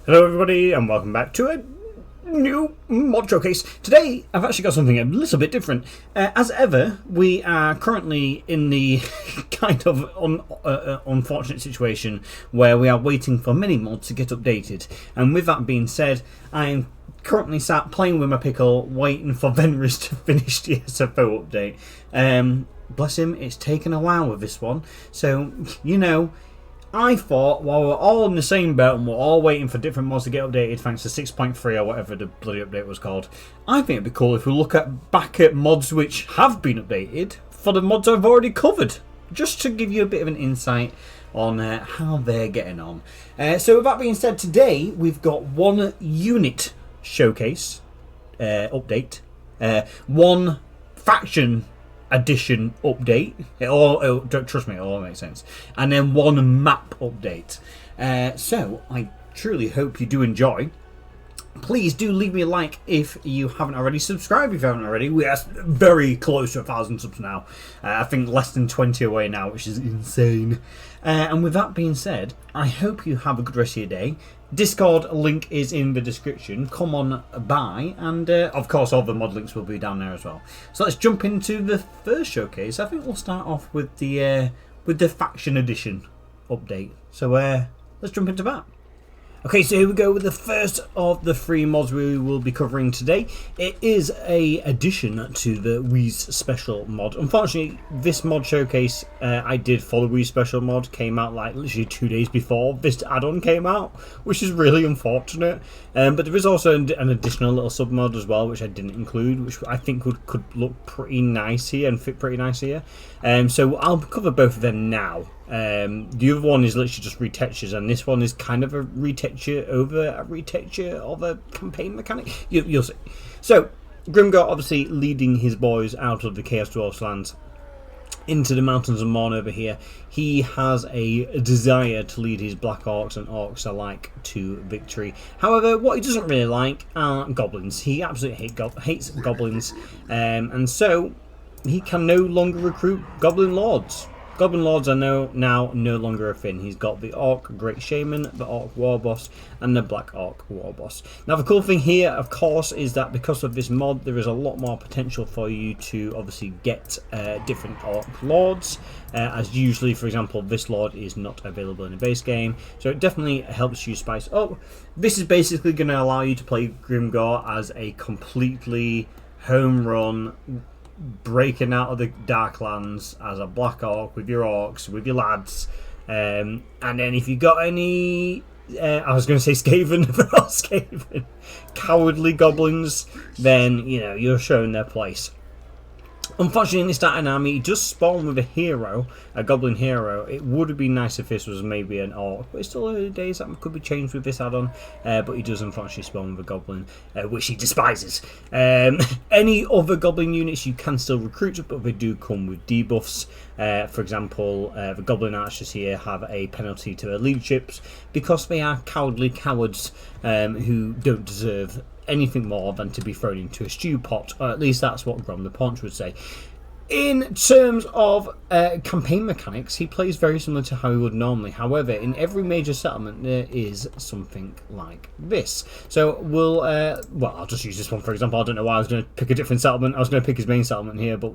Hello everybody and welcome back to a new mod showcase. Today I've actually got something a little bit different. As ever, we are currently in the kind of unfortunate situation where we are waiting for many mods to get updated. And with that being said, I am currently sat playing with my pickle waiting for Venris to finish the SFO update. Bless him, it's taken a while with this one. So, you know, I thought while we're all in the same boat and we're all waiting for different mods to get updated thanks to 6.3 or whatever the bloody update was called, I think it'd be cool if we look back at mods which have been updated for the mods I've already covered, just to give you a bit of an insight on how they're getting on. So with that being said, today we've got one unit showcase update, one faction edition update. Trust me, it all makes sense. And then one map update. So I truly hope you do enjoy. Please do leave me a like if you haven't already. Subscribe if you haven't already. We are very close to 1,000 subs now. I think less than 20 away now, which is insane. And with that being said, I hope you have a good rest of your day. Discord link is in the description. Come on by, and of course all the mod links will be down there as well. So let's jump into the first showcase. I think we'll start off with the faction edition update. So let's jump into that. Okay, so here we go with the first of the three mods we will be covering today. It is a addition to the Wheeze Special mod. Unfortunately, this mod showcase I did for the Wheeze Special mod came out like literally 2 days before this add-on came out, which is really unfortunate. But there is also an additional little sub-mod as well, which I didn't include, which I think could look pretty nice here and fit pretty nice here. So I'll cover both of them now. The other one is literally just retextures, and this one is kind of a retexture over a retexture of a campaign mechanic. You'll see. So Grimgor obviously leading his boys out of the Chaos Dwarfs lands into the Mountains of Morn over here. He has a desire to lead his Black Orcs and Orcs alike to victory. However, what he doesn't really like are goblins. He absolutely hates goblins, and so he can no longer recruit Goblin Lords. Goblin Lords are now no longer a thing. He's got the Orc Great Shaman, the Orc War Boss, and the Black Orc War Boss. Now the cool thing here, of course, is that because of this mod, there is a lot more potential for you to obviously get different Orc Lords, as usually, for example, this Lord is not available in the base game, so it definitely helps you spice up. This is basically going to allow you to play Grimgor as a completely home run, breaking out of the Darklands as a Black Orc with your Orcs, with your lads, and then if you got any I was going to say Skaven, but not Skaven, cowardly goblins, then you know you're showing their place. Unfortunately, in this starting army, he does spawn with a hero, a goblin hero. It would have been nice if this was maybe an orc, but it's still early days. That could be changed with this add-on, but he does unfortunately spawn with a goblin, which he despises. Any other goblin units you can still recruit, but they do come with debuffs. For example, the goblin archers here have a penalty to their leaderships because they are cowardly cowards who don't deserve anything more than to be thrown into a stew pot, or at least that's what Grom the Paunch would say. In terms of campaign mechanics, he plays very similar to how he would normally. However, in every major settlement there is something like this. So we'll, well, I'll just use this one for example. I don't know why I was going to pick a different settlement. I was going to pick his main settlement here, but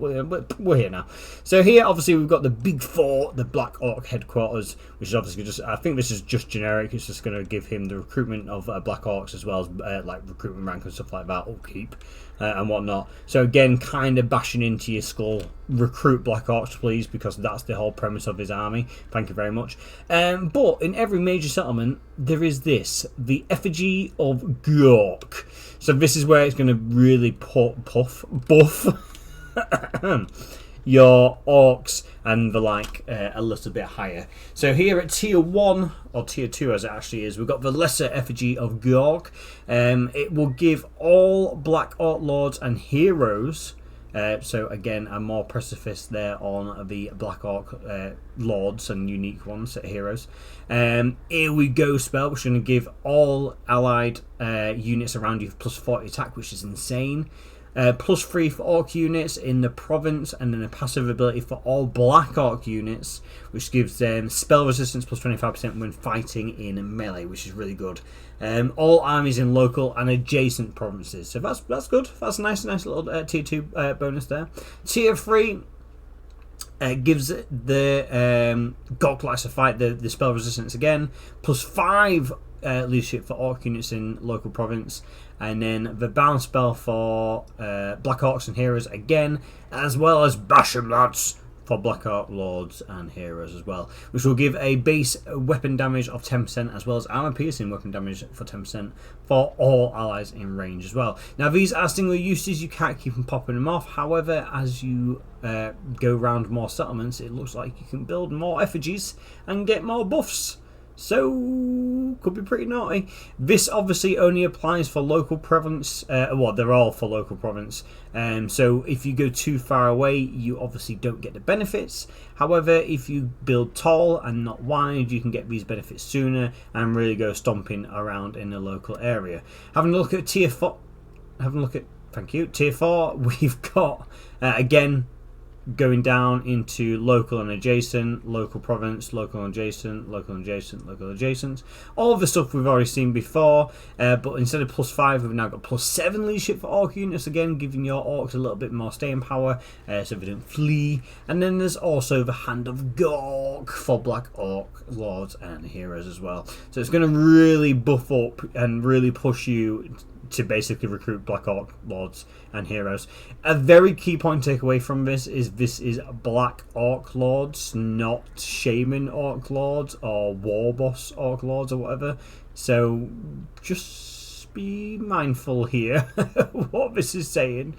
we're here now. So here, obviously, we've got the Big Four, the Black Orc headquarters, which is obviously just, I think this is just generic. It's just going to give him the recruitment of Black Orcs as well as like recruitment rank and stuff like that, upkeep and whatnot. So again, kind of bashing into your skull, recruit Black Orcs please, because that's the whole premise of his army. Thank you very much. But in every major settlement there is this, the Effigy of Gork. So this is where it's going to really buff your orcs and the like a little bit higher. So here at tier 1, or tier 2 as it actually is, we've got the Lesser Effigy of Gork. It will give all Black Orc Lords and Heroes, so again a more precipice there on the Black Orc Lords and unique ones, heroes. Here we go spell, which is going to give all allied units around you plus 40 attack, which is insane. +3 for orc units in the province, and then a passive ability for all black orc units, which gives them spell resistance +25% when fighting in melee, which is really good. All armies in local and adjacent provinces, so that's good. That's a nice little tier 2 bonus there. Tier 3 gives the Gork Likes to Fight the spell resistance again, +5 leadership for orc units in local province, and then the bound spell for Black Orcs and Heroes again, as well as Bash 'em lads for Black Orc Lords and Heroes as well, which will give a base weapon damage of 10%, as well as armor piercing weapon damage for 10% for all allies in range as well. Now these are single uses, you can't keep them popping them off. However, as you go around more settlements, it looks like you can build more effigies and get more buffs. So, could be pretty naughty. This obviously only applies for local province. Well, they're all for local province. So, if you go too far away, you obviously don't get the benefits. However, if you build tall and not wide, you can get these benefits sooner and really go stomping around in the local area. Having a look at tier 4. Thank you. Tier 4, we've got, again, going down into local and adjacent, local province, local and adjacent, local and adjacent, local adjacent. All of the stuff we've already seen before, but instead of +5, we've now got +7 leadership for orc units, again giving your orcs a little bit more staying power, so they don't flee. And then there's also the Hand of Gork for Black Orc Lords and Heroes as well. So it's going to really buff up and really push you to basically recruit Black Orc Lords and Heroes. A very key point to take away from this is Black Orc Lords, not Shaman Orc Lords or War Boss Orc Lords or whatever. So just be mindful here what this is saying.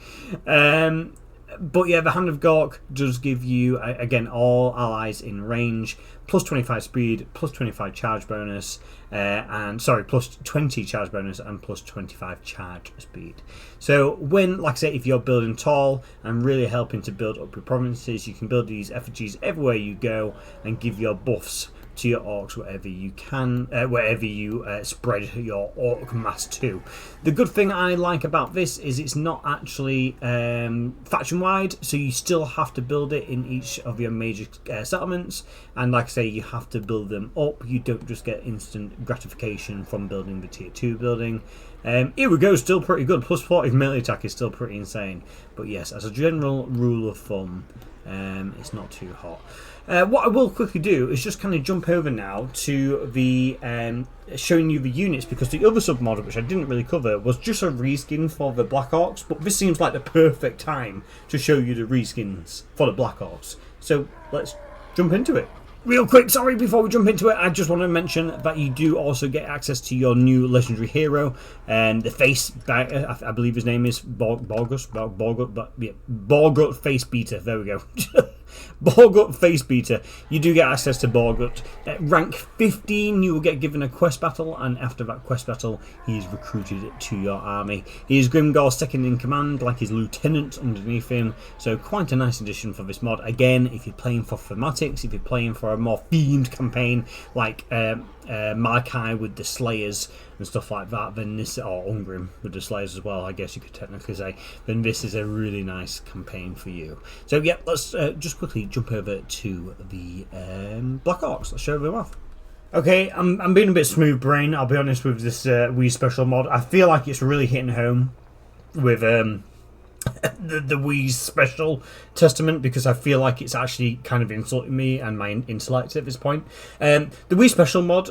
But yeah, the Hand of Gork does give you, again, all allies in range, +25 speed, +25 charge bonus, +20 charge bonus, and +25 charge speed. So when, like I say, if you're building tall and really helping to build up your provinces, you can build these effigies everywhere you go and give your buffs to your orcs wherever you can, wherever you spread your orc mass to. The good thing I like about this is it's not actually faction wide, so you still have to build it in each of your major settlements, and like I say, you have to build them up. You don't just get instant gratification from building the tier 2 building. Here we go, still pretty good. +40 melee attack is still pretty insane, but yes, as a general rule of thumb, it's not too hot. What I will quickly do is just kind of jump over now to the showing you the units, because the other submod, which I didn't really cover, was just a reskin for the Black Orcs, but this seems like the perfect time to show you the reskins for the Black Orcs. So let's jump into it. Real quick, sorry, before we jump into it, I just want to mention that you do also get access to your new legendary hero, the face, I believe his name is Borgut Face Beater, there we go. Borgut Face Beater. You do get access to Borgut. At rank 15, you will get given a quest battle, and after that quest battle, he is recruited to your army. He is Grimgor's second in command, like his lieutenant underneath him, so quite a nice addition for this mod. Again, if you're playing for thematics, if you're playing for a more themed campaign, like Malachi with the Slayers and stuff like that, then this, or Ungrim with the Slayers as well, I guess you could technically say, then this is a really nice campaign for you. So yeah, let's just quickly jump over to the Black Orcs. Let's show them off. Okay, I'm being a bit smooth brain, I'll be honest, with this Wii Special mod. I feel like it's really hitting home with the Wii Special Testament, because I feel like it's actually kind of insulting me and my intellect at this point. The Wii Special mod,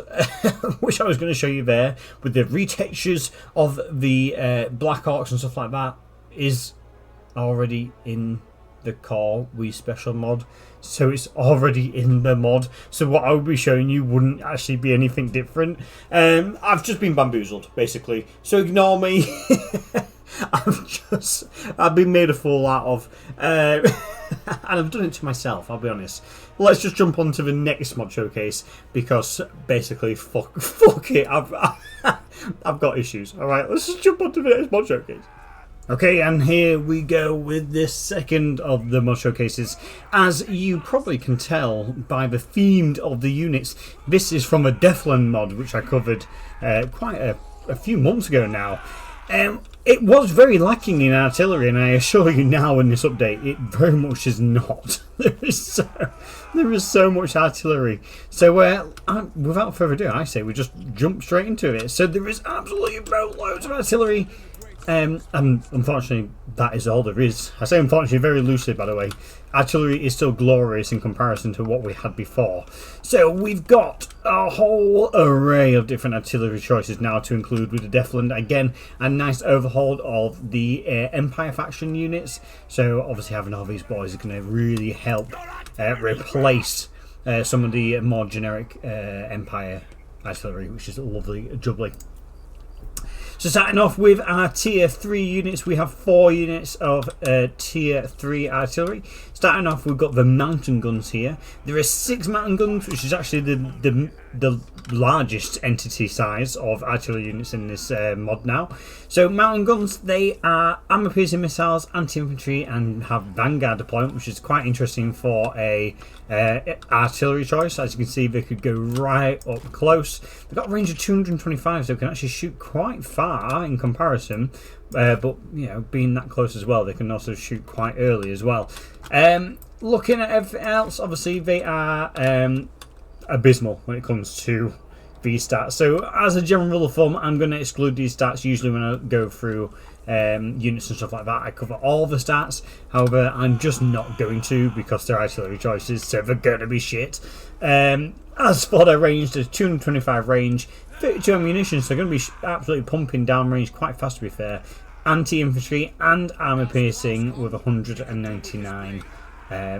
which I was going to show you there, with the retextures of the Black Orcs and stuff like that, is already in the core Wii Special mod, so it's already in the mod, so what I would be showing you wouldn't actually be anything different. I've just been bamboozled, basically, so ignore me. I've been made a fool out of, and I've done it to myself, I'll be honest. Let's just jump on to the next mod showcase, because basically, fuck it, I've got issues. Alright, let's just jump on to the next mod showcase. Okay, and here we go with the second of the mod showcases. As you probably can tell by the theme of the units, this is from a Deithland mod, which I covered quite a few months ago now. It was very lacking in artillery, and I assure you now in this update, it very much is not. There is so much artillery. So without further ado, I say we just jump straight into it. So there is absolutely boatloads of artillery. And unfortunately, that is all there is. I say unfortunately very loosely, by the way. Artillery is still glorious in comparison to what we had before. So we've got a whole array of different artillery choices now to include with the Deithland. Again, a nice overhaul of the Empire faction units. So obviously having all these boys is going to really help replace some of the more generic Empire artillery, which is lovely, jubbly. So starting off with our tier 3 units, we have 4 units of tier 3 artillery. Starting off, we've got the mountain guns here. There are 6 mountain guns, which is actually the largest entity size of artillery units in this mod now. So mountain guns, they are armor-piercing missiles, anti-infantry, and have vanguard deployment, which is quite interesting for a artillery choice. As you can see, they could go right up close. They've got a range of 225, so they can actually shoot quite far in comparison. But you know, being that close as well, they can also shoot quite early as well. Looking at everything else, obviously they are abysmal when it comes to these stats. So as a general rule of thumb, I'm going to exclude these stats usually when I go through units and stuff like that. I cover all the stats, however I'm just not going to because they're artillery choices, so they're going to be shit. As for their range, there's 225 range, 32 ammunition, so they're going to be absolutely pumping down range quite fast, to be fair. Anti-infantry and armor piercing with 199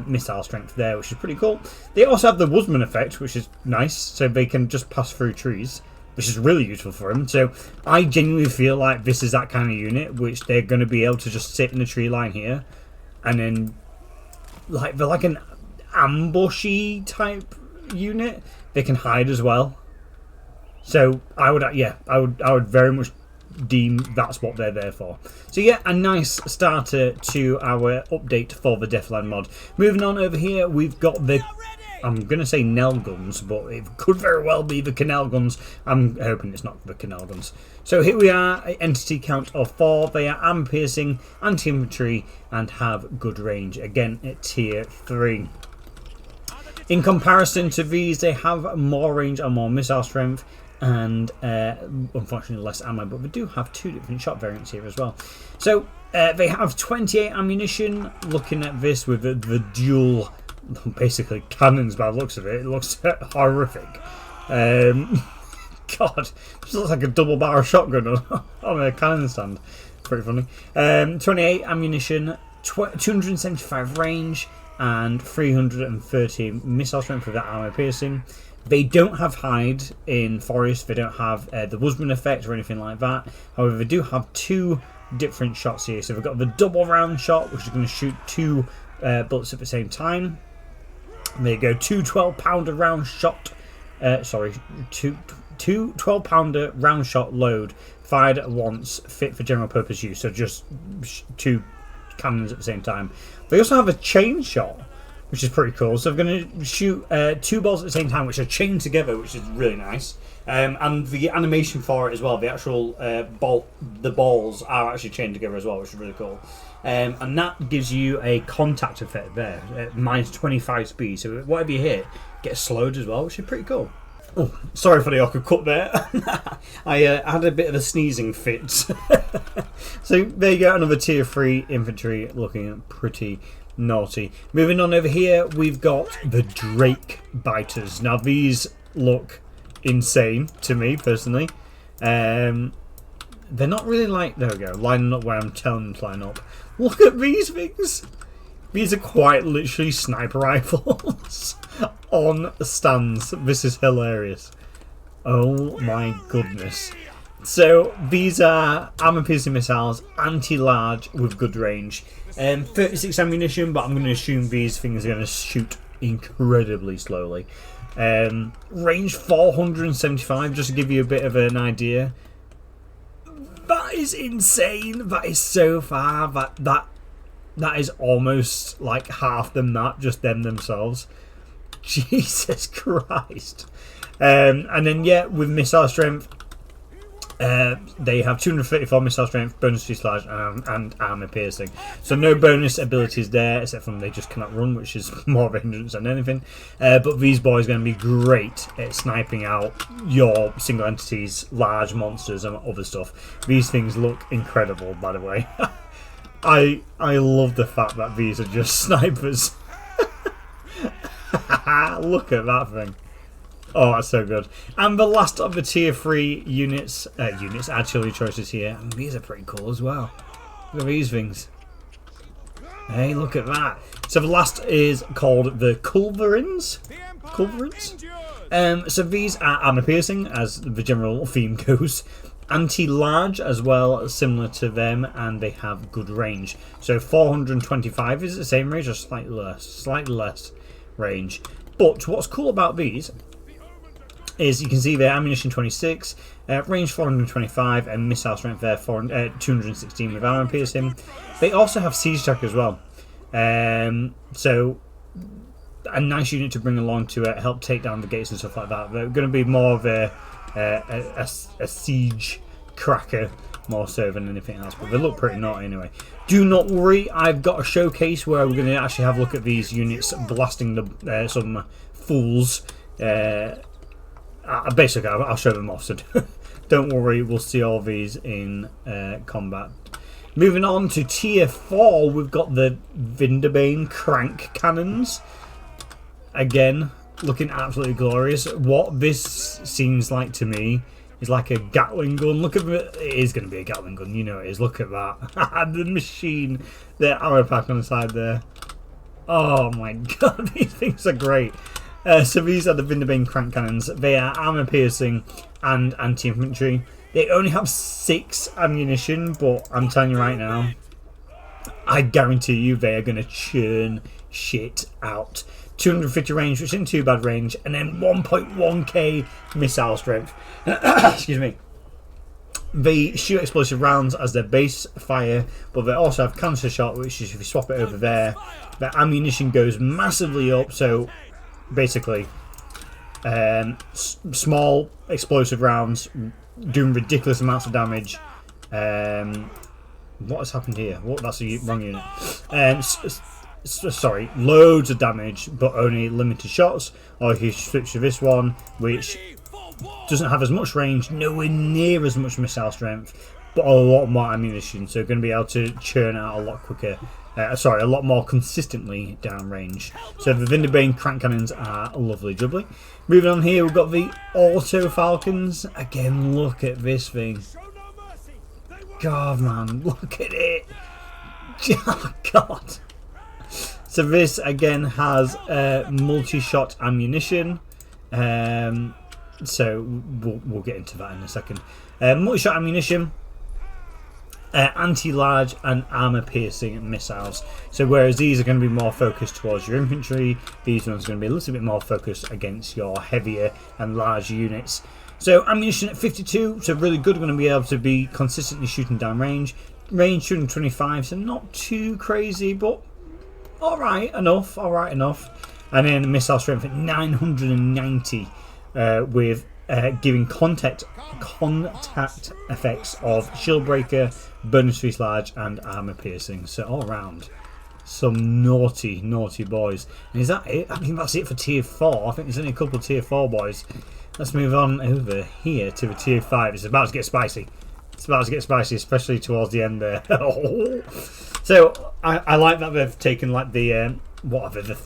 missile strength there, which is pretty cool. They also have the woodsman effect, which is nice, so they can just pass through trees, which is really useful for them. So I genuinely feel like this is that kind of unit which they're going to be able to just sit in the tree line here, and then they're like an ambushy type unit. They can hide as well. So I would very much deem that's what they're there for. So yeah, a nice starter to our update for the Deithland mod. Moving on over here, we've got the, I'm going to say Nell guns, but it could very well be the canal guns. I'm hoping it's not the canal guns. So here we are, entity count of 4. They are armor piercing, anti-infantry, and have good range. Again, at tier 3. In comparison to these, they have more range and more missile strength, and unfortunately less ammo, but we do have 2 different shot variants here as well. So they have 28 ammunition. Looking at this with the dual, basically cannons by the looks of it, it looks horrific. God, this looks like a double barrel shotgun on a cannon stand. Pretty funny. 28 ammunition, 275 range, and 330 missile strength with that armor piercing. They don't have hide in forest. They don't have the woodsman effect or anything like that. However, they do have 2 different shots here. So we've got the double round shot, which is going to shoot 2 bullets at the same time. And there you go, 2 12-pounder round shot. Two 12-pounder round shot load fired at once, fit for general purpose use. So just 2 cannons at the same time. They also have a chain shot, which is pretty cool. So they're going to shoot 2 balls at the same time, which are chained together, which is really nice. And the animation for it as well, the actual the balls are actually chained together as well, which is really cool. And that gives you a contact effect there, at minus 25 speed. So whatever you hit gets slowed as well, which is pretty cool. Oh, sorry for the awkward cut there. I had a bit of a sneezing fit. So there you go, another tier 3 infantry looking pretty naughty. Moving on over here, we've got the Drake Biters. Now these look insane to me personally. They're not really like, there we go, lining up where I'm telling them to line up. Look at these things. These are quite literally sniper rifles on stands. This is hilarious. Oh my goodness. So these are armor piercing missiles, anti-large with good range. 36 ammunition, but I'm going to assume these things are going to shoot incredibly slowly. Range 475, just to give you a bit of an idea. That is insane. That is so far. That is almost like half the map, just them themselves. Jesus Christ. And then yeah, with missile strength, They have 234 missile strength, bonus fuselage, and armor piercing. So no bonus abilities there, except from they just cannot run, which is more of a hindrance than anything. But these boys are going to be great at sniping out your single entities, large monsters, and other stuff. These things look incredible, by the way. I love the fact that these are just snipers. Look at that thing. Oh, that's so good. And the last of the tier 3 units, artillery choices here. And these are pretty cool as well. Look at these things. Hey, look at that. So the last is called the Culverins. So these are armor piercing, as the general theme goes. Anti-large as well, similar to them, and they have good range. So 425 is the same range, or slightly less range. But what's cool about these is you can see their ammunition 26, range 425, and missile strength there 216 with armor piercing. They also have siege attack as well, so a nice unit to bring along to help take down the gates and stuff like that. They're going to be more of a siege cracker more so than anything else, but they look pretty naughty anyway. Do not worry, I've got a showcase where we're going to actually have a look at these units blasting some fools. Basically, I'll show them off, so don't worry, we'll see all these in combat. Moving on to tier 4, we've got the Vinderbane crank cannons. Again, looking absolutely glorious. What this seems like to me is like a Gatling gun. Look at it, it is going to be a Gatling gun, you know it is. Look at that. The machine, the arrow pack on the side there. Oh my god, these things are great. So these are the Vinderbane crank cannons. They are armor piercing and anti-infantry. They only have 6 ammunition, but I'm telling you right now, I guarantee you they are going to churn shit out. 250 range, which isn't too bad range, and then 1.1k missile strength. Excuse me. They shoot explosive rounds as their base fire, but they also have cancer shot, which is if you swap it over there, their ammunition goes massively up. So basically, small explosive rounds doing ridiculous amounts of damage. What has happened here? What? That's the wrong unit. Sorry, loads of damage, but only limited shots. Or if you switch to this one, which doesn't have as much range, nowhere near as much missile strength, but a lot more ammunition, so going to be able to churn out a lot quicker. A lot more consistently downrange. So the Vinderbane crank cannons are lovely jubbly. Moving on here, we've got the Auto Falcons. Again, look at this thing. God, man, look at it. Oh, God. So this again has multi-shot ammunition. So we'll get into that in a second. Multi-shot ammunition, anti-large and armor-piercing missiles. So whereas these are going to be more focused towards your infantry, these ones are going to be a little bit more focused against your heavier and large units. So ammunition at 52, so really good. We're going to be able to be consistently shooting down range. Range 225, so not too crazy, but alright enough. And then missile strength at 990, with giving contact effects of shield breaker, bonus fuselage, and armor piercing. So all around, some naughty boys. And is that it? I think that's it for tier 4. I think there's only a couple of tier 4 boys. Let's move on over here to the tier 5. It's about to get spicy. Especially towards the end there. So I like that they've taken like the the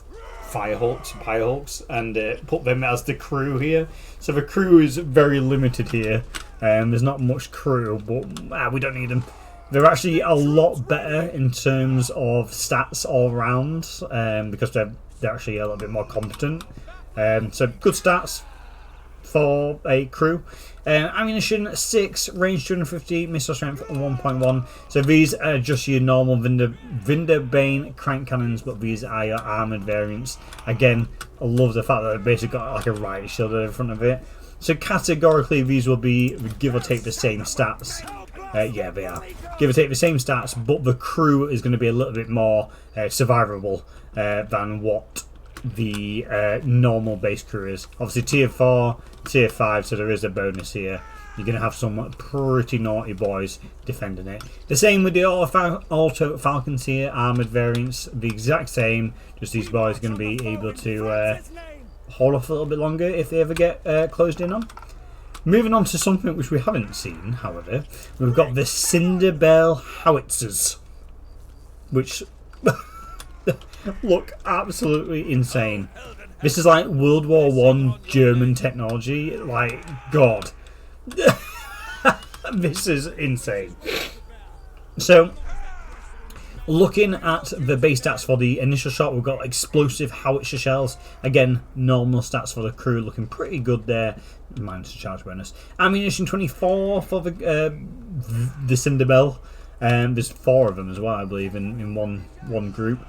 Firehawks, and put them as the crew here. So the crew is very limited here. There's not much crew, but we don't need them. They're actually a lot better in terms of stats all round, because they're actually a little bit more competent. So good stats for a crew. Ammunition 6, range 250, missile strength 1.1. So these are just your normal Vinderbane crank cannons, but these are your armoured variants. Again, I love the fact that they've basically got like a riot shield in front of it. So categorically these will be give or take the same stats. Yeah, they are. Give or take the same stats, but the crew is going to be a little bit more survivable than what the normal base crew is. Obviously tier 4, tier 5, so there is a bonus here. you're going to have some pretty naughty boys defending it. The same with the auto falcons here, armoured variants, the exact same, just these boys are going to be able to hold off a little bit longer if they ever get closed in on. Moving on to something which we haven't seen, however, we've got the Cinderbell howitzers, which look absolutely insane. This is like World War I German technology, like, God. This is insane. So, looking at the base stats for the initial shot, we've got explosive howitzer shells. Again, normal stats for the crew, looking pretty good there. Minus the charge bonus. Ammunition 24 for the Cinderbell. There's 4 of them as well, I believe, in one group.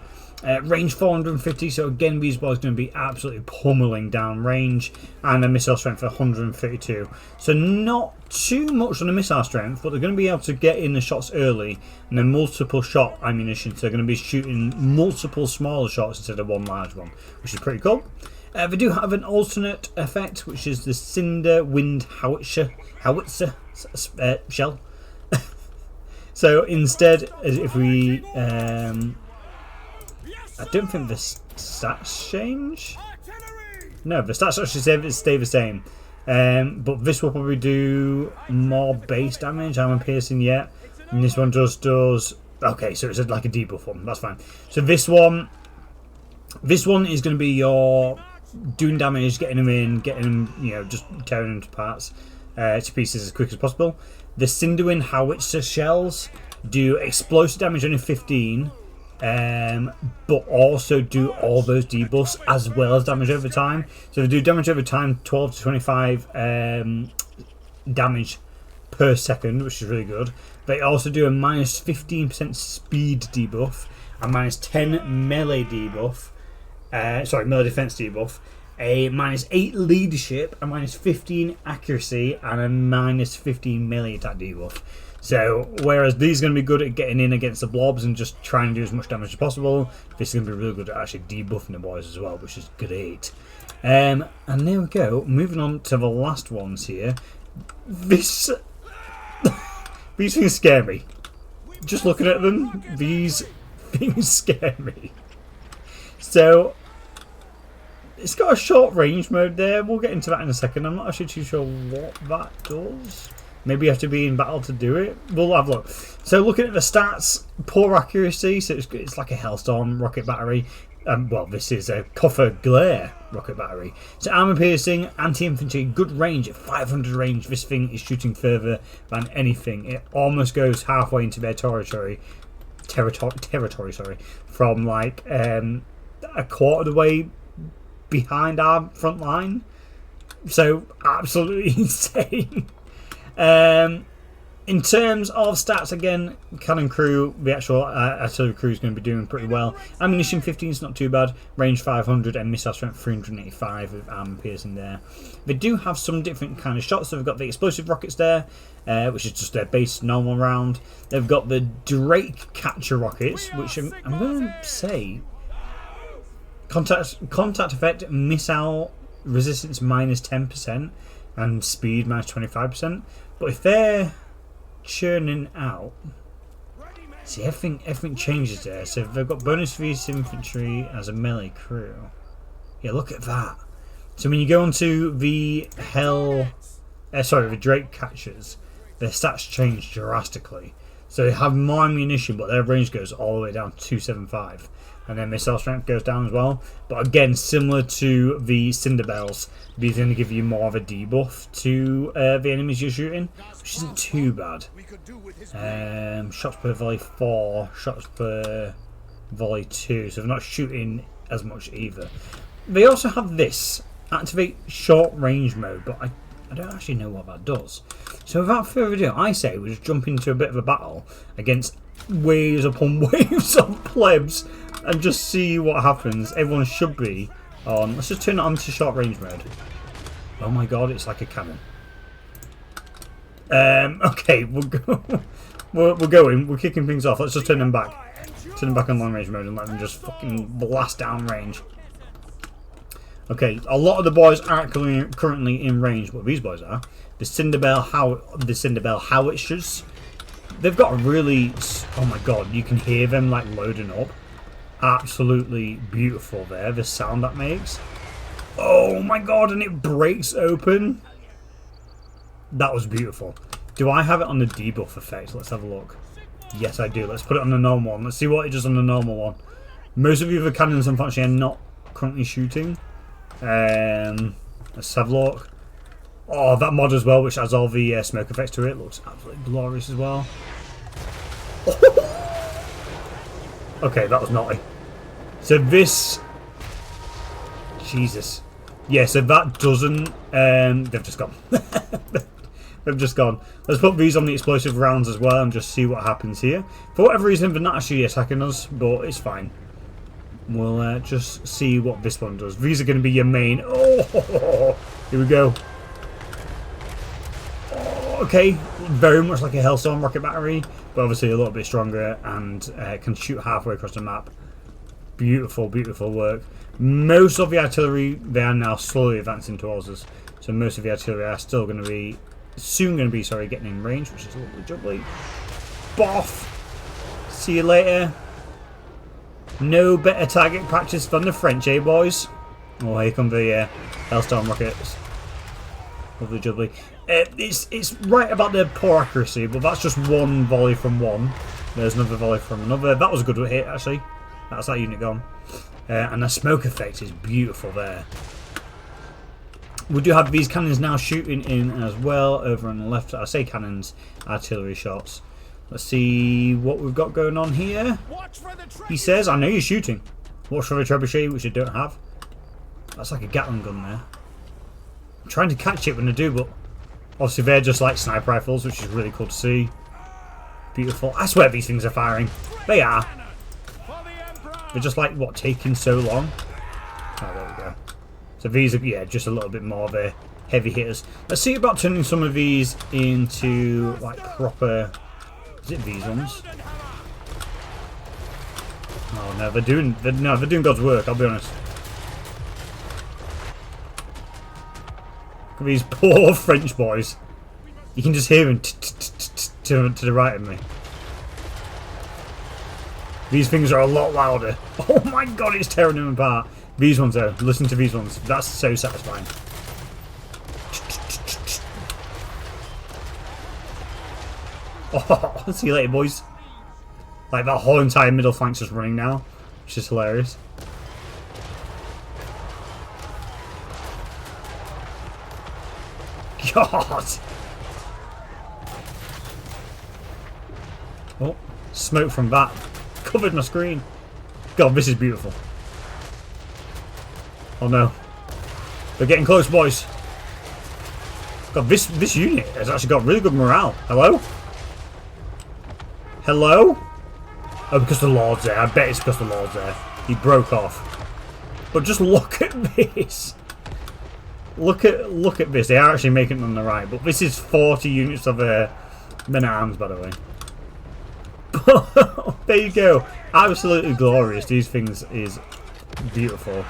Range 450, so again these boys are going to be absolutely pummeling down range, and a missile strength of 132. So not too much on the missile strength, but they're going to be able to get in the shots early, and then multiple shot ammunition, so they're going to be shooting multiple smaller shots instead of one large one, which is pretty cool. They do have an alternate effect, which is the Cinder Wind Howitzer shell. So instead, if we I don't think the stats change. No, the stats actually stay the same. But this will probably do more base damage. I'm piercing yet, and this one just does. Okay, so it's like a debuff one. That's fine. So this one is going to be your doing damage, getting them in, getting them, just tearing them to parts, to pieces as quick as possible. The Cinderwind Howitzer shells do explosive damage only 15. But also do all those debuffs as well as damage over time. So they do damage over time, 12 to 25 damage per second, which is really good. They also do a minus 15% speed debuff, a minus 10 melee debuff, melee defense debuff, a minus 8 leadership, a minus 15 accuracy, and a minus 15 melee attack debuff. So, whereas these are going to be good at getting in against the blobs and just trying to do as much damage as possible, this is going to be really good at actually debuffing the boys as well, which is great. And there we go. Moving on to the last ones here. These things scare me. Just looking at them, these things scare me. So, it's got a short range mode there. We'll get into that in a second. I'm not actually too sure what that does. Maybe you have to be in battle to do it. We'll have a look. So looking at the stats, poor accuracy, so it's like a Hellstorm rocket battery. Well, this is a Coffer Glare rocket battery. So armor piercing, anti-infantry, good range at 500 range. This thing is shooting further than anything. It almost goes halfway into their territory, from like a quarter of the way behind our front line. So absolutely insane. In terms of stats, again, cannon crew, the actual artillery crew is going to be doing pretty well. Ammunition 15 is not too bad. Range 500 and missile strength 385 with armor piercing there. They do have some different kind of shots. So they've got the explosive rockets there, which is just their base normal round. They've got the Drake catcher rockets, which I'm going to say contact effect, missile resistance minus 10% and speed minus 25%. But if they're churning out, see, everything changes there. So they've got bonus for each infantry as a melee crew. Yeah, look at that. So when you go onto the the Drake catchers, their stats change drastically. So they have more ammunition, but their range goes all the way down to 275. And then missile strength goes down as well. But again, similar to the Cinderbells, these are going to give you more of a debuff to the enemies you're shooting, which isn't too bad. Shots per volley 4, shots per volley 2, so they're not shooting as much either. They also have this, activate short range mode, but I don't actually know what that does. So without further ado, I say we just jump into a bit of a battle against waves upon waves of plebs and just see what happens. Everyone should be on. Let's just turn it on to short range mode. Oh my god, it's like a cannon. Okay, we'll go. We're going. We're kicking things off. Let's just turn them back. Turn them back on long range mode and let them just fucking blast down range. Okay, a lot of the boys aren't currently in range, but these boys are. the Cinderbell howitzers. They've got a really, oh my god, you can hear them like loading up. Absolutely beautiful there, the sound that makes. Oh my god, and it breaks open. That was beautiful. Do I have it on the debuff effect? Let's have a look. Yes, I do. Let's put it on the normal one. Let's see what it does on the normal one. Most of the other cannons, unfortunately, are not currently shooting. Let's have a look. Oh, that mod as well, which has all the smoke effects to it, looks absolutely glorious as well. Okay, that was naughty. So this... Jesus. Yeah, so that doesn't... they've just gone. They've just gone. Let's put these on the explosive rounds as well and just see what happens here. For whatever reason, they're not actually attacking us, but it's fine. We'll just see what this one does. These are going to be your main... Oh, here we go. Oh, okay, very much like a Hellstorm rocket battery, but obviously a little bit stronger and can shoot halfway across the map. Beautiful, beautiful work. Most of the artillery, they are now slowly advancing towards us. So most of the artillery are still going to be... Soon going to be, sorry, getting in range, which is a little jubbly. Boff! See you later. No better target practice than the French, eh, boys? Oh, here come the Hellstorm rockets. Lovely jubbly. It's right about the poor accuracy, but that's just one volley from one. There's another volley from another. That was a good hit, actually. That's that unit gone. And the smoke effect is beautiful there. We do have these cannons now shooting in as well over on the left. I say cannons, artillery shots. Let's see what we've got going on here. He says, I know you're shooting. Watch for the trebuchet, which I don't have. That's like a Gatling gun there. I'm trying to catch it when I do, but obviously they're just like sniper rifles, which is really cool to see. Beautiful. I swear these things are firing. They are. They're just like, what, taking so long? Oh, there we go. So these are, yeah, just a little bit more of a heavy hitters. Let's see about turning some of these into like proper... Is it these ones? Oh no, they're doing God's work, I'll be honest. Look at these poor French boys. You can just hear them to the right of me. These things are a lot louder. Oh my god, it's tearing them apart. These ones though, listen to these ones. That's so satisfying. Oh, see you later, boys. Like that whole entire middle flank's just running now, which is hilarious. God. Oh, smoke from that covered my screen. God, this is beautiful. Oh no, they're getting close, boys. God, this unit has actually got really good morale. Hello? Hello? Oh, because the Lord's there. I bet it's because the Lord's there. He broke off. But just look at this. Look at this. They are actually making it on the right, but this is 40 units of men at arms, by the way. There you go. Absolutely glorious. These things is beautiful.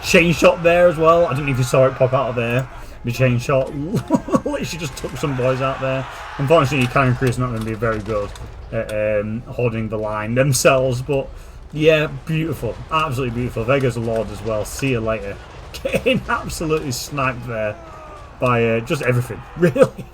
Chain shot there as well. I don't know if you saw it pop out of there. The chain shot literally just took some boys out there. Unfortunately, cannon crew is not going to be very good at holding the line themselves. But yeah, beautiful. Absolutely beautiful. There goes the Lord as well. See you later. Getting absolutely sniped there by just everything, really.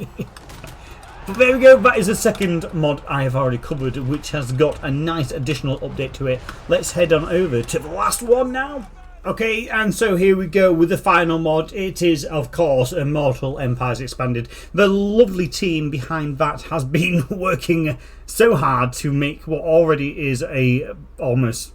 But there we go, that is the second mod I have already covered, which has got a nice additional update to it. Let's head on over to the last one now. Okay, and so here we go with the final mod. It is, of course, Immortal Empires Expanded. The lovely team behind that has been working so hard to make what already is a almost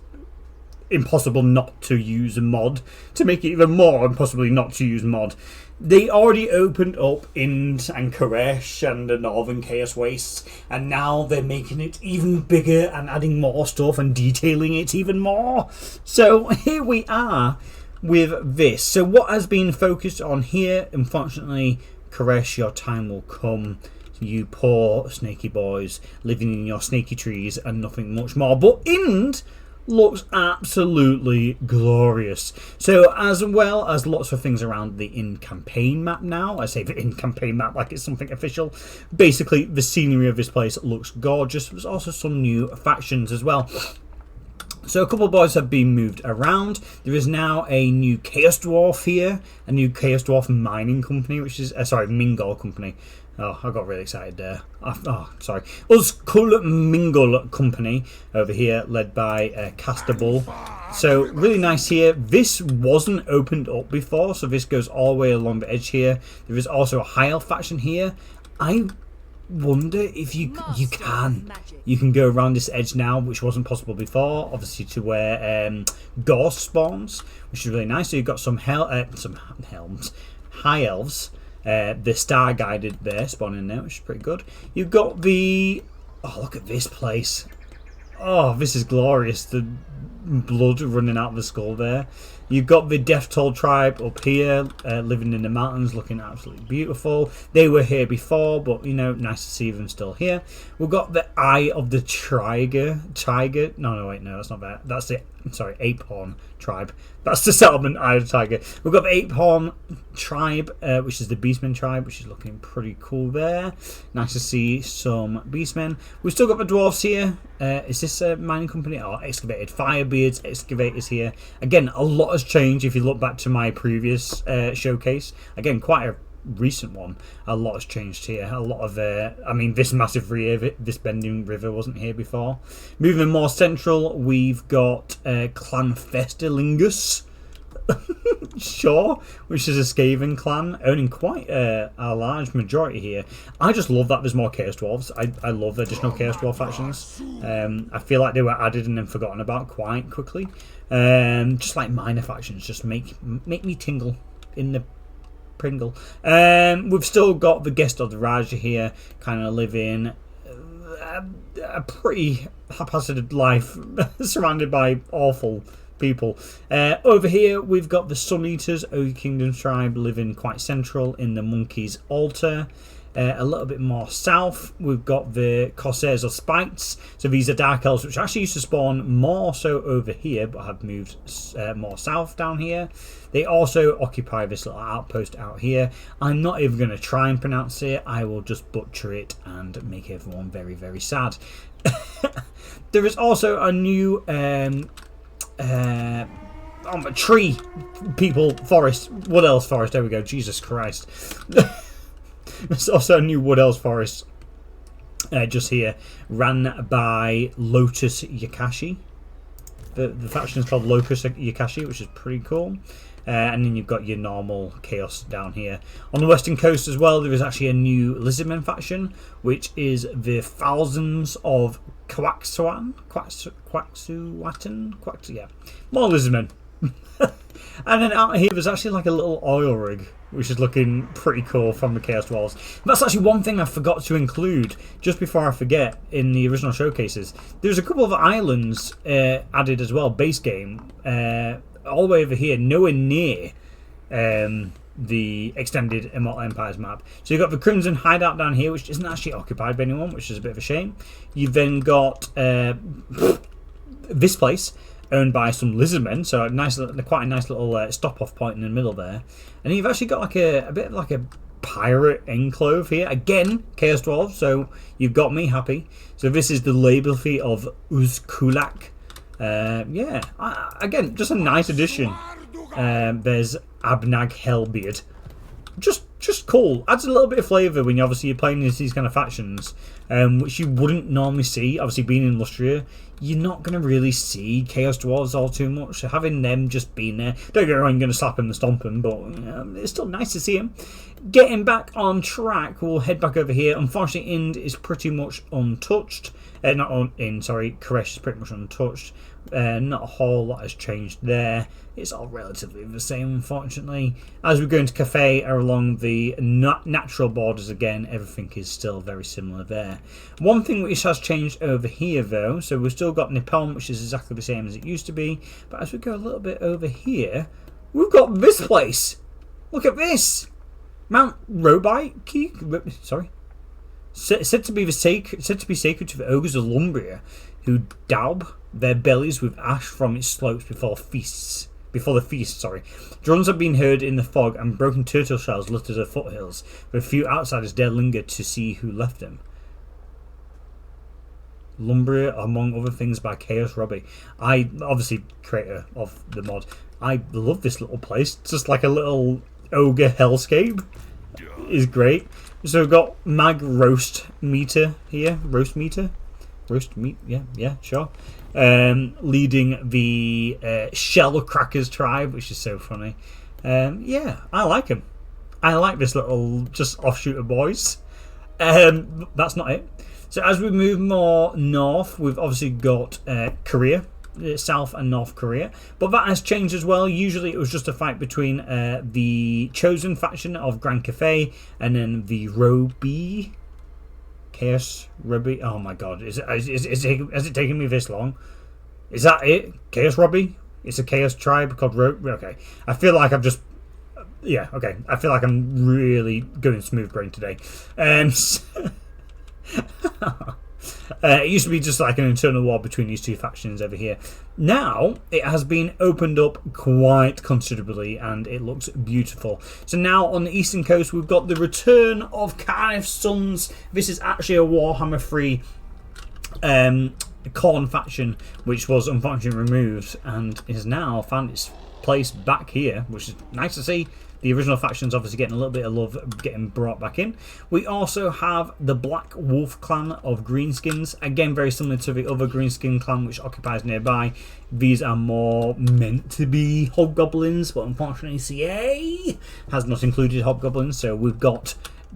impossible not to use mod, to make it even more impossibly not to use mod. They already opened up Ind and Koresh and the Northern Chaos Wastes, and now they're making it even bigger and adding more stuff and detailing it even more. So here we are with this. So what has been focused on here, unfortunately, Koresh, your time will come. You poor snaky boys living in your snaky trees and nothing much more. But Ind looks absolutely glorious. So as well as lots of things around the in-campaign map now, I say the in-campaign map like it's something official, basically the scenery of this place looks gorgeous. There's also some new factions as well. So a couple of boys have been moved around. There is now a new Chaos Dwarf here, a new Chaos Dwarf mining company, which is, sorry, Mingle company. Oh, I got really excited there. Oh, sorry. Uskul Mingle company over here, led by Castable. So really nice here. This wasn't opened up before, so this goes all the way along the edge here. There is also a High Elf faction here. I wonder if you can go around this edge now, which wasn't possible before, obviously, to where Ghost spawns, which is really nice. So you've got some helms, High Elves, the Star Guided there spawning there, which is pretty good. You've got the, oh, look at this place. Oh, this is glorious. The blood running out of the skull there. You've got the Death Toll tribe up here, living in the mountains, looking absolutely beautiful. They were here before, but, you know, nice to see them still here. We've got the Eye of the Tiger. No, wait, no, that's not that. That's the, sorry, Apehorn tribe. That's the settlement, Eye of the Tiger. We've got the Apehorn tribe, which is the Beastmen tribe, which is looking pretty cool there. Nice to see some Beastmen. We've still got the Dwarves here. Is this a mining company? Oh, excavated. Firebeards, excavators here. Again, a lot has changed if you look back to my previous showcase. Again, quite a recent one. A lot has changed here. A lot of I mean, this massive river, this bending river wasn't here before. Moving more central, we've got Clan Festalingus. Sure, which is a Skaven clan, owning quite a large majority here. I just love that there's more Chaos Dwarves. I love additional Chaos Dwarf factions. I feel like they were added and then forgotten about quite quickly. Just like minor factions, just make me tingle in the Pringle. We've still got the Guest of the Raja here, kind of living a pretty haphazard life, surrounded by awful people. Over here we've got the Sun Eaters, Ogre Kingdom tribe, living quite central in the Monkey's Altar. A little bit more south, we've got the Corsairs or Spites. So these are Dark Elves, which actually used to spawn more so over here, but have moved more south down here. They also occupy this little outpost out here. I'm not even going to try and pronounce it. I will just butcher it and make everyone very, very sad. There is also a new tree people forest, Wood Elves forest. There we go. Jesus Christ. There's also a new Wood Elves forest just here, ran by Lotus Yakashi. The faction is called Lotus Yakashi, which is pretty cool. And then you've got your normal chaos down here. On the western coast as well, there is actually a new Lizardmen faction, which is the Thousands of Quaxuatan. Yeah, more Lizardmen. And then out here, there's actually like a little oil rig, which is looking pretty cool from the Chaos Dwarves. That's actually one thing I forgot to include, just before I forget, in the original showcases. There's a couple of islands added as well, base game, all the way over here, nowhere near the extended Immortal Empires map. So you've got the Crimson Hideout down here, which isn't actually occupied by anyone, which is a bit of a shame. You've then got this place, owned by some Lizardmen, so quite a nice little stop-off point in the middle there. And then you've actually got like a bit of like a pirate enclave here. Again, Chaos Dwarves, so you've got me happy. So this is the label fee of Uzkulak. Yeah, again, just a nice addition. There's Abnag Hellbeard. Just cool. Adds a little bit of flavour when you're playing as these kind of factions, which you wouldn't normally see. Obviously, being in Lustria, you're not going to really see Chaos Dwarves all too much. So having them just being there, don't get me wrong, you're going to slap them and stomp them, but it's still nice to see them. Getting back on track, we'll head back over here. Unfortunately, Ind is pretty much untouched. Koresh is pretty much untouched. Not a whole lot has changed there. It's all relatively the same, unfortunately. As we go into Cafe along the natural borders again, everything is still very similar there. One thing which has changed over here, though, so we've still got Nippon, which is exactly the same as it used to be. But as we go a little bit over here, we've got this place. Look at this. Mount Robite? Said to be sacred to the ogres of Lumbria, who daub their bellies with ash from its slopes before the feast, sorry. Drums have been heard in the fog, and broken turtle shells litter the foothills, but a few outsiders dare linger to see who left them. Lumbria, among other things, by Chaos Robbie. I, obviously, creator of the mod. I love this little place. It's just like a little ogre hellscape. Is great. So we've got Mag Roast Meter here. Roast Meter? Roast Meat? Yeah, sure. Leading the Shell Crackers tribe, which is so funny. Yeah, I like him. I like this little just offshoot of boys. That's not it. So as we move more north, we've obviously got Korea, South and North Korea, but that has changed as well. Usually it was just a fight between the chosen faction of Grand Cafe and then the Robi, Chaos Robbie. Oh my god, has it taken me this long? Is that it? Chaos Robbie? It's a chaos tribe called Okay, I feel like I've just... Yeah, okay. I feel like I'm really going smooth brain today. It used to be just like an internal war between these two factions over here. Now it has been opened up quite considerably and it looks beautiful. So now on the eastern coast we've got the return of Carnif's Sons. This is actually a Warhammer 3 Khorne faction, which was unfortunately removed and is now found its place back here, which is nice to see. The original faction's obviously getting a little bit of love getting brought back in. We also have the Black Wolf clan of Greenskins. Again, very similar to the other Greenskin clan which occupies nearby. These are more meant to be hobgoblins, but unfortunately CA has not included hobgoblins. So we've got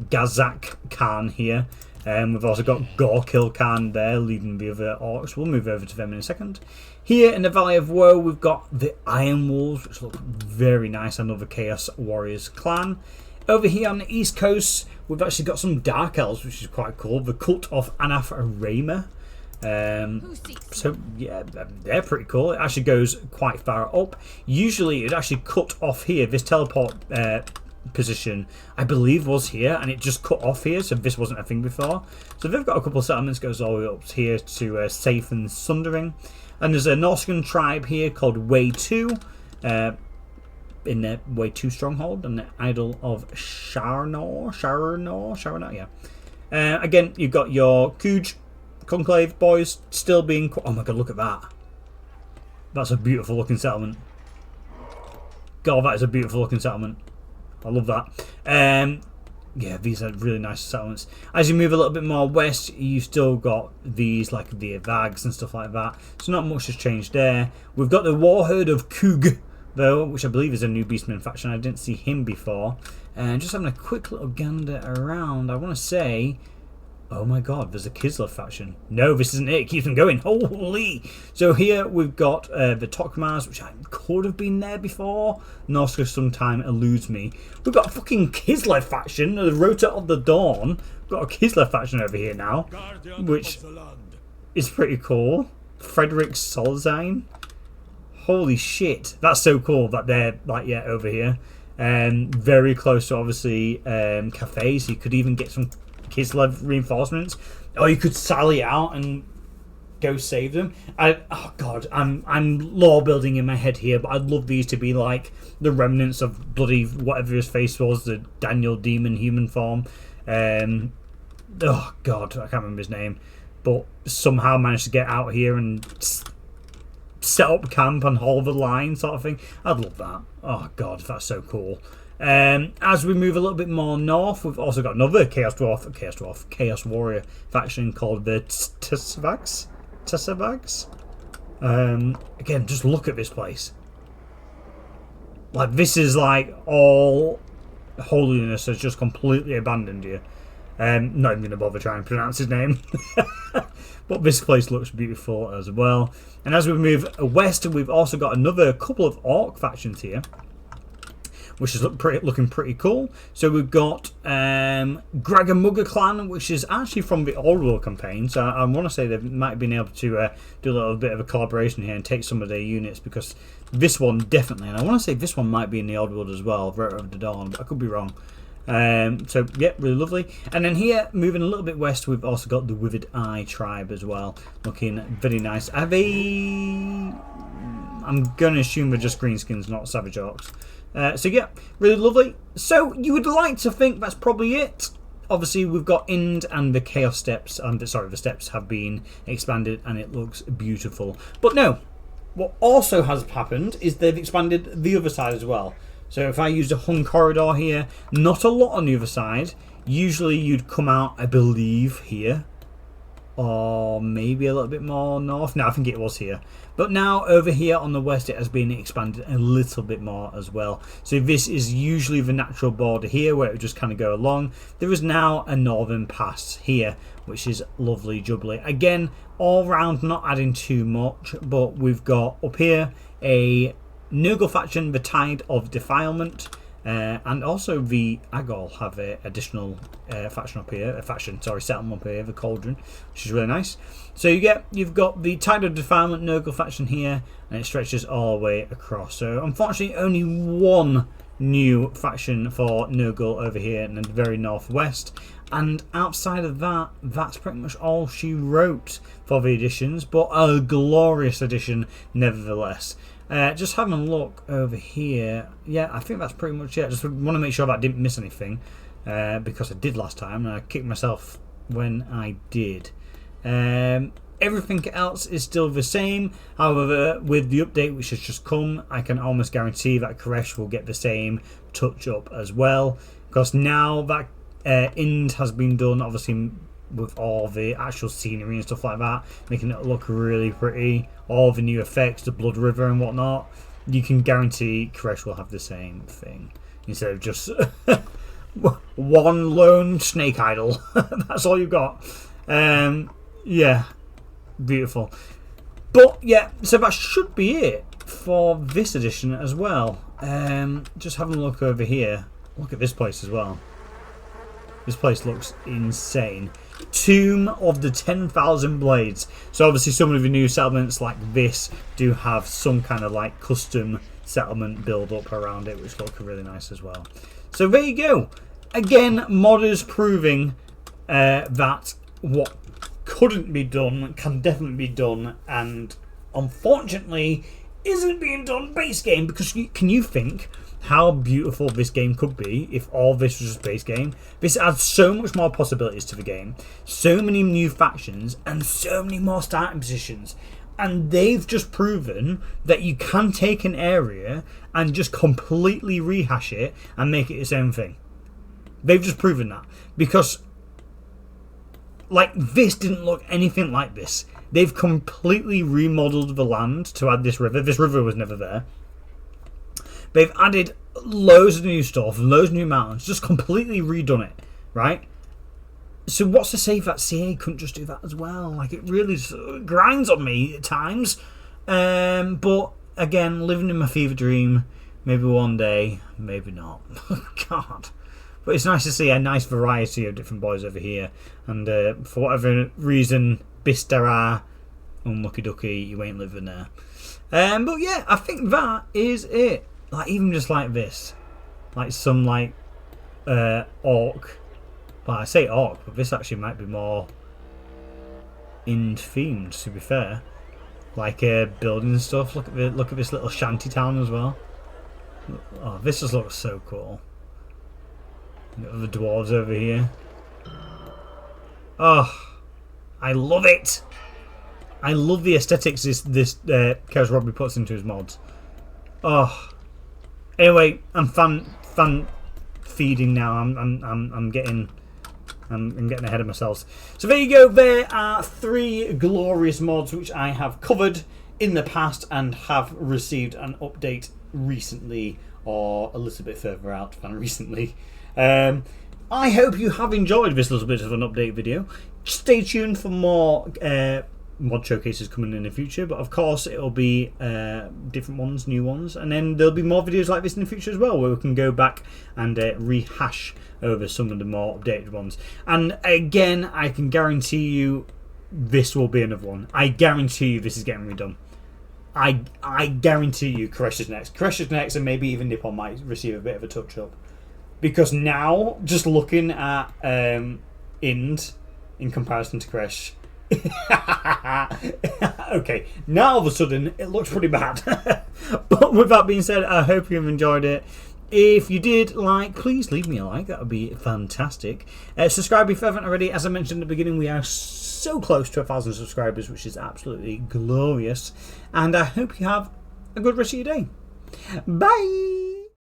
Gazak Khan here. We've also got Gorkil Khan there leading the other orcs. We'll move over to them in a second. Here in the Valley of Woe, we've got the Iron Wolves, which look very nice. Another Chaos Warriors clan. Over here on the East Coast, we've actually got some Dark Elves, which is quite cool. The Cult of Anath Rayma. So yeah, they're pretty cool. It actually goes quite far up. Usually, it actually cut off here. This teleport position, I believe, was here, and it just cut off here, so this wasn't a thing before. So they've got a couple of settlements, goes all the way up here to Safe and Sundering. And there's a Norscan tribe here called Way 2 in their Way 2 stronghold, and the Idol of Sharnor, yeah. Again, you've got your Kuj Conclave boys still being... Oh my god, look at that. That's a beautiful looking settlement. God, that is a beautiful looking settlement. I love that. Yeah, these are really nice settlements. As you move a little bit more west, you've still got these like the Vags and stuff like that. So not much has changed there. We've got the Warherd of Kug, though, which I believe is a new Beastman faction. I didn't see him before. And just having a quick little gander around, I want to say... Oh my god, there's a Kislev faction. No, this isn't it. It keeps them going. Holy! So here we've got the Tokmars, which I could have been there before. Norska sometime eludes me. We've got a fucking Kislev faction, the Rota of the Dawn. We've got a Kislev faction over here now, which is pretty cool. Frederick Solzine. Holy shit. That's so cool that they're, like, yeah, over here. Very close to, obviously, cafes. You could even get some Kislev reinforcements, or you could sally out and go save them. Oh god, I'm lore building in my head here, but I'd love these to be like the remnants of bloody whatever his face was, the Daniel Demon human form. Oh god, I can't remember his name, but somehow managed to get out here and set up camp and hold the line, sort of thing. I'd love that. Oh god, that's so cool. As we move a little bit more north, we've also got another Chaos Warrior faction called the Tessavags. Again, just look at this place. Like, this is like all holiness has just completely abandoned you. Not even going to bother trying to pronounce his name. But this place looks beautiful as well. And as we move west, we've also got another couple of Orc factions here, which is looking pretty cool. So we've got Gragamugga clan, which is actually from the Old World campaign. So I want to say they might have been able to do a little bit of a collaboration here and take some of their units, because this one definitely, and I want to say this one might be in the Old World as well, Rota of the Dawn, but I could be wrong. So yeah, really lovely. And then here, moving a little bit west, we've also got the Withered Eye tribe as well, looking very nice. I'm gonna assume we're just greenskins, not savage orcs. So yeah, really lovely. So you would like to think that's probably it. Obviously, we've got Ind and the Chaos Steps. Sorry, the steps have been expanded and it looks beautiful. But no, what also has happened is they've expanded the other side as well. So if I used a hung corridor here, not a lot on the other side. Usually you'd come out, I believe, here. Or maybe a little bit more north. No, I think it was here. But now over here on the west, it has been expanded a little bit more as well. So this is usually the natural border here where it would just kind of go along. There is now a northern pass here, which is lovely jubbly. Again, all round, not adding too much, but we've got up here a Nurgle faction, the Tide of Defilement. And also the Agol have an additional faction up here, settlement up here, the Cauldron, which is really nice. So you've got the Tide of Defilement Nurgle faction here, and it stretches all the way across. So unfortunately, only one new faction for Nurgle over here in the very northwest. And outside of that, that's pretty much all she wrote for the editions, but a glorious edition nevertheless. Just having a look over here, yeah, I think that's pretty much it. Just want to make sure that I didn't miss anything, because I did last time, and I kicked myself when I did. Everything else is still the same. However, with the update which has just come, I can almost guarantee that Koresh will get the same touch up as well, because now that Ind has been done, obviously with all the actual scenery and stuff like that, making it look really pretty, all the new effects, the Blood River and whatnot, you can guarantee Koresh will have the same thing instead of just one lone snake idol. That's all you've got. Yeah, beautiful. But yeah, so that should be it for this edition as well. Just having a look over here. Look at this place as well. This place looks insane. Tomb of the 10,000 Blades. So obviously some of the new settlements like this do have some kind of like custom settlement build up around it, which look really nice as well. So there you go. Again, modders proving that what couldn't be done can definitely be done, and unfortunately isn't being done base game, because can you think how beautiful this game could be if all this was just base game? This adds so much more possibilities to the game, so many new factions and so many more starting positions, and they've just proven that you can take an area and just completely rehash it and make it its own thing. They've just proven that, because like this didn't look anything like this. They've completely remodeled the land to add this river. This river was never there. They've added loads of new stuff, loads of new mountains, just completely redone it, right? So what's to say that CA couldn't just do that as well? Like, it really grinds on me at times. But again, living in my fever dream, maybe one day, maybe not. God. But it's nice to see a nice variety of different boys over here. And for whatever reason, Bistara, unlucky ducky, you ain't living there. But yeah, I think that is it. Like, even just like this, like some like orc. Well, I say orc, but this actually might be more Ind themed, to be fair. Like building and stuff. Look at this little shanty town as well. Oh, this just looks so cool. Got the dwarves over here. Oh, I love it. I love the aesthetics this Chaos Robbie puts into his mods. Oh. Anyway, I'm fan feeding now. I'm getting ahead of myself. So there you go. There are 3 glorious mods which I have covered in the past and have received an update recently, or a little bit further out than recently. I hope you have enjoyed this little bit of an update video. Stay tuned for more mod showcases coming in the future, but of course it'll be different ones, new ones, and then there'll be more videos like this in the future as well, where we can go back and rehash over some of the more updated ones. And again, I can guarantee you this will be another one. I guarantee you this is getting redone. I guarantee you Koresh is next. Koresh is next, and maybe even Nippon might receive a bit of a touch up. because now, just looking at Ind in comparison to Krish, okay, now all of a sudden it looks pretty bad. But with that being said, I hope you've enjoyed it. If you did please leave me a like. That would be fantastic. Subscribe if you haven't already. As I mentioned at the beginning, we are so close to 1,000 subscribers, which is absolutely glorious. And I hope you have a good rest of your day. Bye.